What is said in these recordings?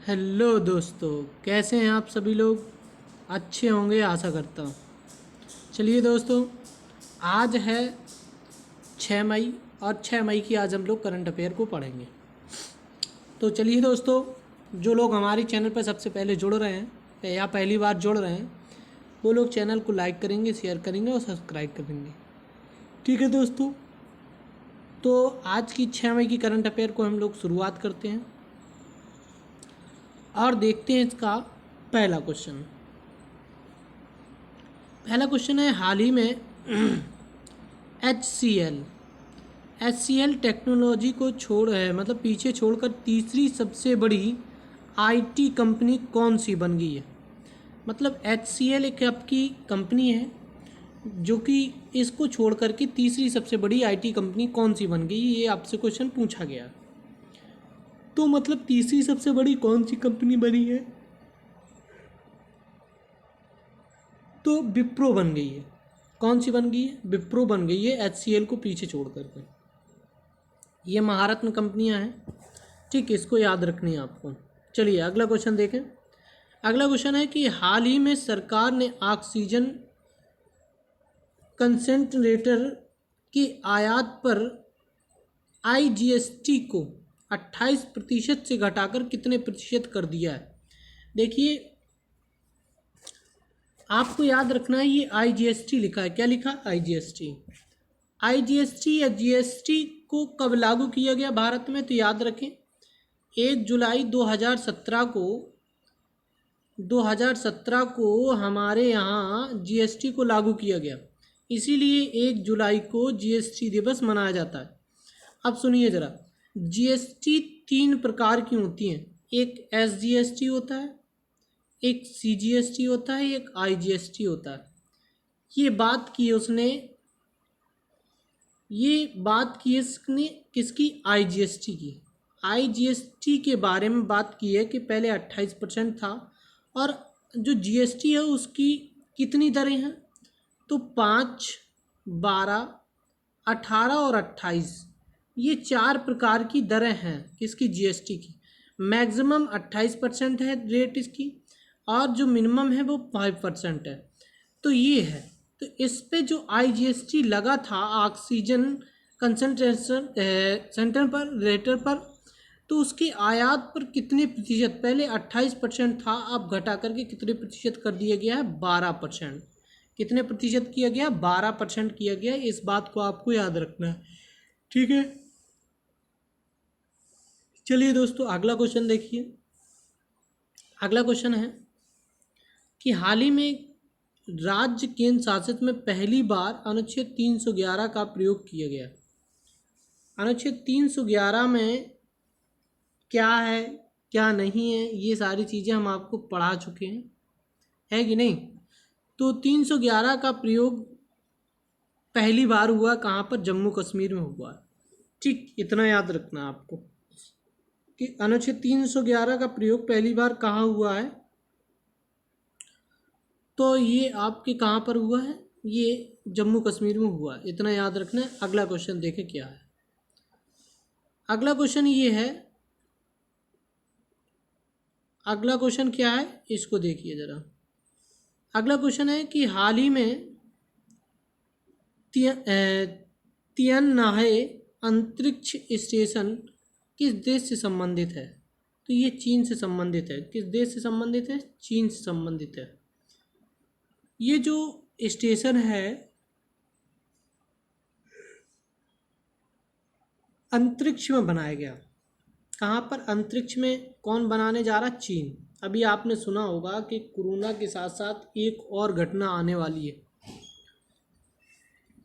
Hello दोस्तों, कैसे हैं आप सभी लोग। अच्छे होंगे आशा करता हूँ। चलिए दोस्तों, आज है 6 मई और 6 मई की आज हम लोग करंट अफेयर को पढ़ेंगे। तो चलिए दोस्तों, जो लोग हमारे चैनल पर सबसे पहले जुड़ रहे हैं या पहली बार जुड़ रहे हैं वो लोग चैनल को लाइक करेंगे, शेयर करेंगे और सब्सक्राइब करेंगे। ठीक है दोस्तों, तो आज की 6 मई की करंट अफेयर को हम लोग शुरुआत करते हैं और देखते हैं इसका पहला क्वेश्चन। पहला क्वेश्चन है, हाल ही में एच सी एल टेक्नोलॉजी को मतलब पीछे छोड़कर तीसरी सबसे बड़ी आईटी कंपनी कौन सी बन गई है। मतलब एच सी एल एक आपकी कंपनी है जो कि इसको छोड़ कर के तीसरी सबसे बड़ी आईटी कंपनी कौन सी बन गई, ये आपसे क्वेश्चन पूछा गया। तो मतलब तीसरी सबसे बड़ी कौन सी कंपनी बनी है, तो विप्रो बन गई है। कौन सी बन गई है? विप्रो बन गई है एच सी एल को पीछे छोड़ करके। ये महारत्न कंपनियां हैं, ठीक, इसको याद रखनी है आपको। चलिए अगला क्वेश्चन देखें। अगला क्वेश्चन है कि हाल ही में सरकार ने ऑक्सीजन कंसेंट्रेटर की आयात पर आईजीएसटी को 28% से घटाकर कितने प्रतिशत कर दिया है। देखिए, आपको याद रखना है, ये आईजीएसटी लिखा है। क्या लिखा? आईजीएसटी। आईजीएसटी या जीएसटी को कब लागू किया गया भारत में, तो याद रखें 1 जुलाई 2017 को हमारे यहाँ जीएसटी को लागू किया गया। इसीलिए 1 जुलाई को जीएसटी दिवस मनाया जाता है। अब सुनिए ज़रा, जीएसटी 3 प्रकार की होती हैं। एक एसजीएसटी होता है, एक सीजीएसटी होता है, एक आईजीएसटी होता है। ये बात की इसने किसकी? आईजीएसटी की। आईजीएसटी के बारे में बात की है कि पहले 28% था और जो जीएसटी है उसकी कितनी दरें हैं, तो 5, 12, 18 और 28, ये 4 प्रकार की दरें हैं किसकी? जीएसटी की। मैक्सिमम 28% है रेट इसकी और जो मिनिमम है वो 5% है। तो ये है, तो इस पे जो आईजीएसटी लगा था ऑक्सीजन कंसंट्रेशन सेंटर पर रेटर पर, तो उसकी आयात पर कितने प्रतिशत? पहले 28% था, अब घटा करके कितने प्रतिशत कर दिया गया है? 12%। कितने प्रतिशत किया गया? 12% किया गया। इस बात को आपको याद रखना है, ठीक है। चलिए दोस्तों, अगला क्वेश्चन देखिए। अगला क्वेश्चन है कि हाल ही में राज्य केंद्र शासित में पहली बार अनुच्छेद 311 का प्रयोग किया गया। अनुच्छेद 311 में क्या है क्या नहीं है, ये सारी चीज़ें हम आपको पढ़ा चुके हैं, है कि नहीं। तो 311 का प्रयोग पहली बार हुआ कहाँ पर? जम्मू कश्मीर में हुआ। ठीक, इतना याद रखना आपको कि अनुच्छेद 311 का प्रयोग पहली बार कहाँ हुआ है, तो ये आपके कहाँ पर हुआ है? ये जम्मू कश्मीर में हुआ। इतना याद रखना है। अगला क्वेश्चन देखें क्या है। अगला क्वेश्चन ये है, अगला क्वेश्चन क्या है इसको देखिए ज़रा। अगला क्वेश्चन है कि हाल ही में तियानहे अंतरिक्ष स्टेशन किस देश से संबंधित है, तो ये चीन से संबंधित है। किस देश से संबंधित है? चीन से संबंधित है। ये जो स्टेशन है अंतरिक्ष में बनाया गया। कहाँ पर? अंतरिक्ष में। कौन बनाने जा रहा? चीन। अभी आपने सुना होगा कि कोरोना के साथ साथ एक और घटना आने वाली है।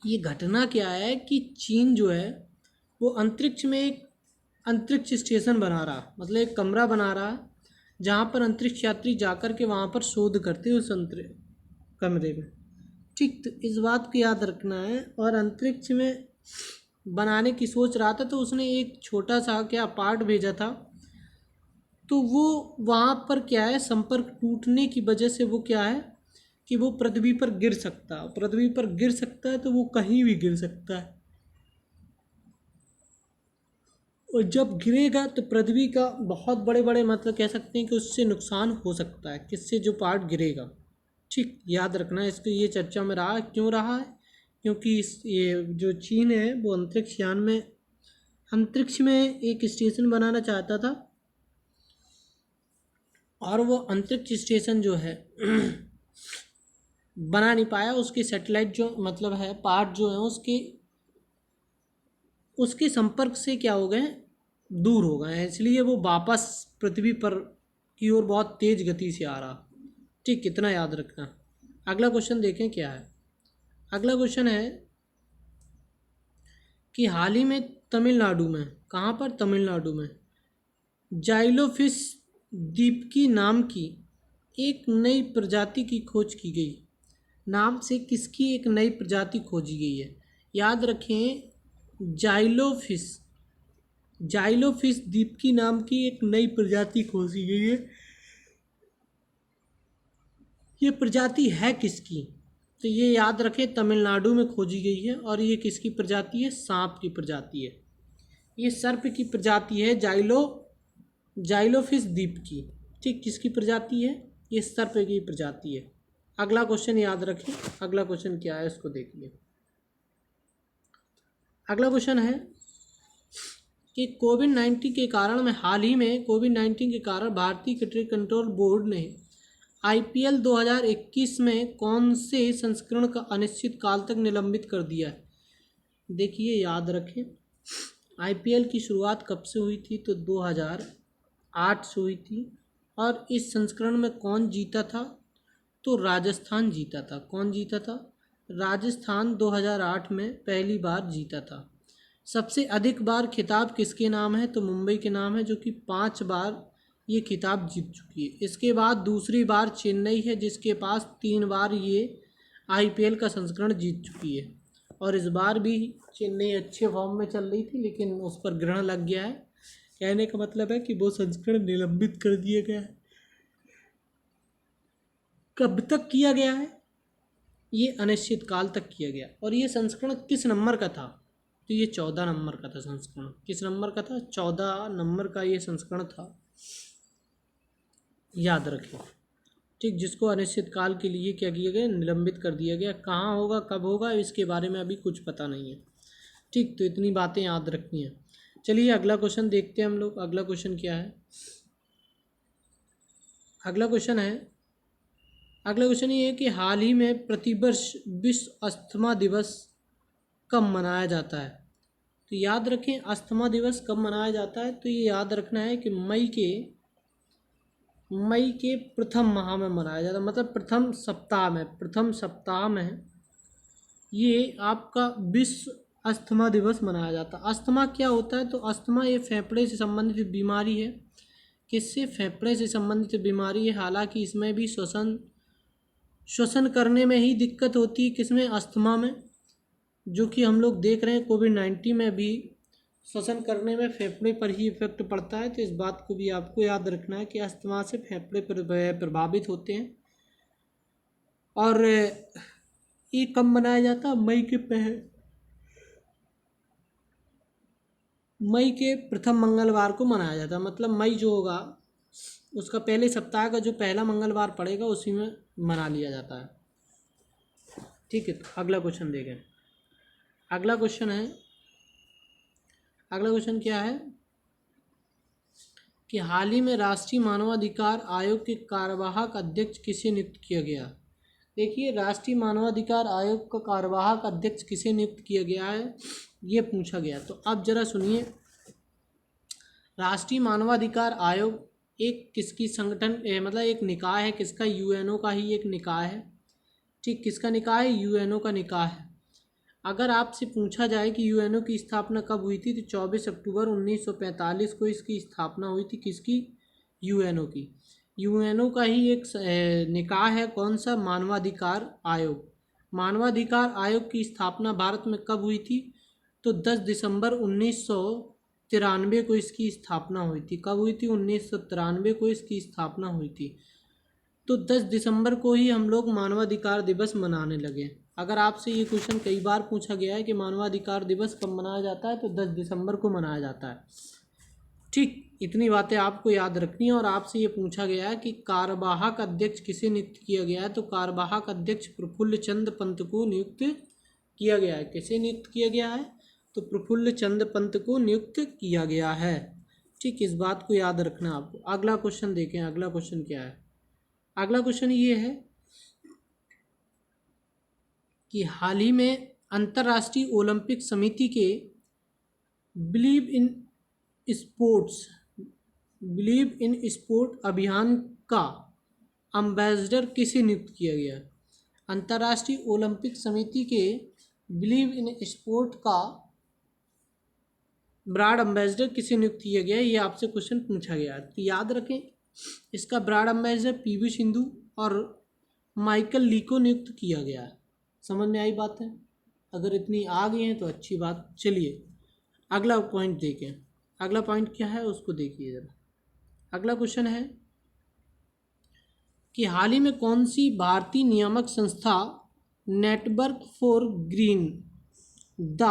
ये घटना क्या है कि चीन जो है वो अंतरिक्ष में एक अंतरिक्ष स्टेशन बना रहा, मतलब एक कमरा बना रहा जहाँ पर अंतरिक्ष यात्री जाकर के वहाँ पर शोध करते हैं उस कमरे में। ठीक, तो इस बात को याद रखना है। और अंतरिक्ष में बनाने की सोच रहा था, तो उसने एक छोटा सा क्या पार्ट भेजा था, तो वो वहाँ पर क्या है, संपर्क टूटने की वजह से वो क्या है कि वो पृथ्वी पर गिर सकता है। पृथ्वी पर गिर सकता है तो वो कहीं भी गिर सकता है। और जब गिरेगा तो पृथ्वी का बहुत बड़े बड़े मतलब कह सकते हैं कि उससे नुकसान हो सकता है, किससे, जो पार्ट गिरेगा। ठीक, याद रखना है इसको। ये चर्चा में रहा, क्यों रहा है? क्योंकि ये जो चीन है वो अंतरिक्ष में एक स्टेशन बनाना चाहता था, और वो अंतरिक्ष स्टेशन जो है बना नहीं पाया। उसके सैटेलाइट जो मतलब है पार्ट जो है उसके संपर्क से क्या हो गए, दूर हो गए हैं, इसलिए वो वापस पृथ्वी पर की ओर बहुत तेज गति से आ रहा। ठीक, कितना याद रखना। अगला क्वेश्चन देखें क्या है। अगला क्वेश्चन है कि हाल ही में तमिलनाडु में, कहाँ पर, तमिलनाडु में जाइलोफिश दीपकी नाम की एक नई प्रजाति की खोज की गई। नाम से किसकी एक नई प्रजाति खोजी गई है? याद रखें, जाइलोफिश दीपकी नाम की एक नई प्रजाति खोजी गई है। ये प्रजाति है किसकी? तो ये याद रखें, तमिलनाडु में खोजी गई है, और ये किसकी प्रजाति है? सांप की प्रजाति है। ये सर्प की प्रजाति है, जाइलोफिश दीपकी। ठीक, किसकी प्रजाति है? ये सर्प की प्रजाति है। अगला क्वेश्चन याद रखें। अगला क्वेश्चन क्या है इसको देखिए। अगला क्वेश्चन है कि कोविड-19 के कारण में हाल ही में कोविड-19 के कारण भारतीय क्रिकेट कंट्रोल बोर्ड ने IPL 2021 में कौन से संस्करण का अनिश्चित काल तक निलंबित कर दिया है? देखिए, याद रखें, IPL की शुरुआत कब से हुई थी? तो 2008 से हुई थी। और इस संस्करण में कौन जीता था? तो राजस्थान जीता था। कौन जीता था? राजस्थान 2008 में पहली बार जीता था। सबसे अधिक बार खिताब किसके नाम है? तो मुंबई के नाम है, जो कि 5 बार ये खिताब जीत चुकी है। इसके बाद दूसरी बार चेन्नई है, जिसके पास 3 बार ये IPL का संस्करण जीत चुकी है। और इस बार भी चेन्नई अच्छे फॉर्म में चल रही थी, लेकिन उस पर ग्रहण लग गया है। कहने का मतलब है कि वो संस्करण निलंबित कर दिया गया है। कब तक किया गया है? ये अनिश्चित काल तक किया गया। और ये संस्करण किस नंबर का था? तो ये 14 नंबर का था संस्करण। किस नंबर का था? 14 नंबर का ये संस्करण था, याद रखें। ठीक, जिसको अनिश्चित काल के लिए क्या किया गया? निलंबित कर दिया गया। कहाँ होगा, कब होगा, इसके बारे में अभी कुछ पता नहीं है। ठीक, तो इतनी बातें याद रखनी है। चलिए अगला क्वेश्चन देखते हैं हम लोग। अगला क्वेश्चन क्या है? अगला क्वेश्चन ये है कि हाल ही में प्रतिवर्ष विश्व अस्थमा दिवस कब मनाया जाता है? तो याद रखें, अस्थमा दिवस कब मनाया जाता है? तो ये याद रखना है कि मई के प्रथम माह में मनाया जाता है, मतलब प्रथम सप्ताह में ये आपका विश्व अस्थमा दिवस मनाया जाता है। अस्थमा क्या होता है? तो अस्थमा ये फेफड़े से संबंधित बीमारी है। किससे? फेफड़े से संबंधित बीमारी है। हालांकि इसमें भी श्वसन करने में ही दिक्कत होती है। किसमें? अस्थमा में, जो कि हम लोग देख रहे हैं कोविड-19 में भी श्वसन करने में फेफड़े पर ही इफेक्ट पड़ता है। तो इस बात को भी आपको याद रखना है कि अस्थमा से फेफड़े पर प्रभावित होते हैं। और ये कब मनाया जाता है? मई के प्रथम मंगलवार को मनाया जाता है। मतलब मई जो होगा उसका पहले सप्ताह का जो पहला मंगलवार पड़ेगा उसी में मना लिया जाता है। ठीक है, तो अगला क्वेश्चन देखें। अगला क्वेश्चन क्या है कि हाल ही में राष्ट्रीय मानवाधिकार आयोग के कार्यवाहक अध्यक्ष किसे नियुक्त किया गया? देखिए, राष्ट्रीय मानवाधिकार आयोग का कार्यवाहक अध्यक्ष किसे नियुक्त किया गया है, ये पूछा गया। तो अब जरा सुनिए, राष्ट्रीय मानवाधिकार आयोग एक किसकी संगठन मतलब एक निकाय है। किसका? UNO का ही एक निकाय है। ठीक, किसका निकाय है? UNO का निकाय है। अगर आपसे पूछा जाए कि UNO की स्थापना कब हुई थी, तो 24 अक्टूबर 1945 को इसकी स्थापना हुई थी। किसकी? UNO की। UNO का ही एक निकाय है। कौन सा? मानवाधिकार आयोग। मानवाधिकार आयोग की स्थापना भारत में कब हुई थी? तो 10 दिसंबर 1993 को इसकी स्थापना हुई थी। कब हुई थी? 1993 को इसकी स्थापना हुई थी। तो 10 दिसंबर को ही हम लोग मानवाधिकार दिवस मनाने लगे। अगर आपसे ये क्वेश्चन कई बार पूछा गया है कि मानवाधिकार दिवस कब मनाया जाता है, तो 10 दिसंबर को मनाया जाता है। ठीक, इतनी बातें आपको याद रखनी है। और आपसे ये पूछा गया है कि कार्यवाहक अध्यक्ष किसे नियुक्त किया गया है, तो कार्यवाहक अध्यक्ष प्रफुल्ल चंद्र पंत को नियुक्त किया गया है। किसे नियुक्त किया गया है, तो प्रफुल्ल चंद्र पंत को नियुक्त किया गया है। ठीक, इस बात को याद रखना आपको। अगला क्वेश्चन देखें, अगला क्वेश्चन क्या है। अगला क्वेश्चन ये है कि हाल ही में अंतर्राष्ट्रीय ओलंपिक समिति के बिलीव इन स्पोर्ट अभियान का एम्बेसडर किसे नियुक्त किया गया है। अंतर्राष्ट्रीय ओलंपिक समिति के बिलीव इन स्पोर्ट का ब्रांड एम्बेसडर किसे नियुक्त किया गया है, ये आपसे क्वेश्चन पूछा गया है। तो याद रखें, इसका ब्रांड एम्बेसडर पीवी सिंधु और माइकल ली को नियुक्त किया गया है। समझ में आई बात है? अगर इतनी आ गई है तो अच्छी बात। चलिए अगला पॉइंट देखें। अगला पॉइंट क्या है उसको देखिए जरा। अगला क्वेश्चन है कि हाल ही में कौन सी भारतीय नियामक संस्था network for green the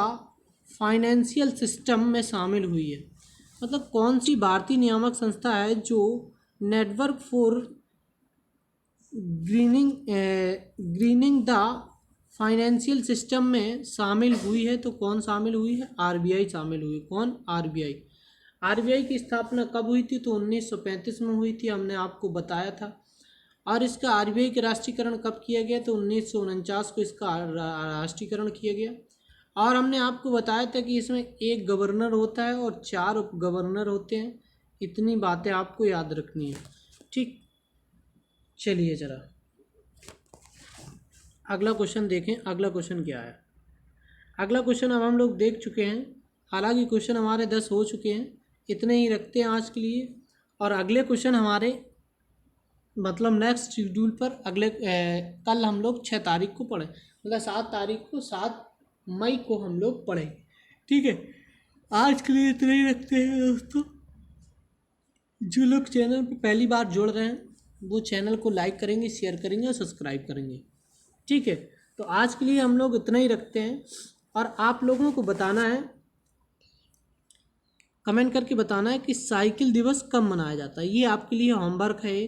financial system में शामिल हुई है। मतलब कौन सी भारतीय नियामक संस्था है जो network for grinning the financial system में शामिल हुई है। तो कौन शामिल हुई है, आरबीआई शामिल हुई। कौन, आरबीआई। आरबीआई की स्थापना कब हुई थी, तो 1935 में हुई थी, हमने आपको बताया था। और इसका आरबीआई का राष्ट्रीयकरण कब किया गया, तो 1949 को इसका राष्ट्रीयकरण किया गया। और हमने आपको बताया था कि इसमें एक गवर्नर होता है और 4 उप गवर्नर होते हैं। इतनी बातें आपको याद रखनी है। ठीक, चलिए जरा अगला क्वेश्चन देखें। अगला क्वेश्चन क्या है। अगला क्वेश्चन अब हम लोग देख चुके हैं। हालांकि क्वेश्चन हमारे 10 हो चुके हैं, इतने ही रखते हैं आज के लिए। और अगले क्वेश्चन हमारे मतलब नेक्स्ट शेड्यूल पर कल हम लोग 6 तारीख को पढ़ें, मतलब 7 मई को हम लोग पढ़ेंगे। ठीक है, आज के लिए इतना ही रखते हैं दोस्तों। जो लोग चैनल पर पहली बार जुड़ रहे हैं वो चैनल को लाइक करेंगे, शेयर करेंगे और सब्सक्राइब करेंगे। ठीक है, तो आज के लिए हम लोग इतना ही रखते हैं। और आप लोगों को बताना है, कमेंट करके बताना है कि साइकिल दिवस कब मनाया जाता है। ये आपके लिए होमवर्क है।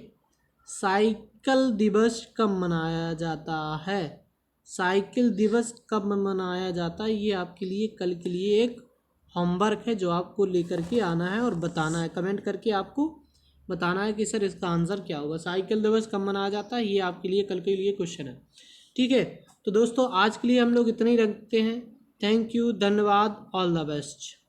साइकिल दिवस कब मनाया जाता है, साइकिल दिवस कब मनाया जाता है, ये आपके लिए कल के लिए एक होमवर्क है जो आपको लेकर के आना है और बताना है। कमेंट करके आपको बताना है कि सर इसका आंसर क्या होगा। साइकिल दिवस कब मनाया जाता है, ये आपके लिए कल के लिए क्वेश्चन है। ठीक है, तो दोस्तों आज के लिए हम लोग इतना ही रखते हैं। थैंक यू, धन्यवाद, ऑल द बेस्ट।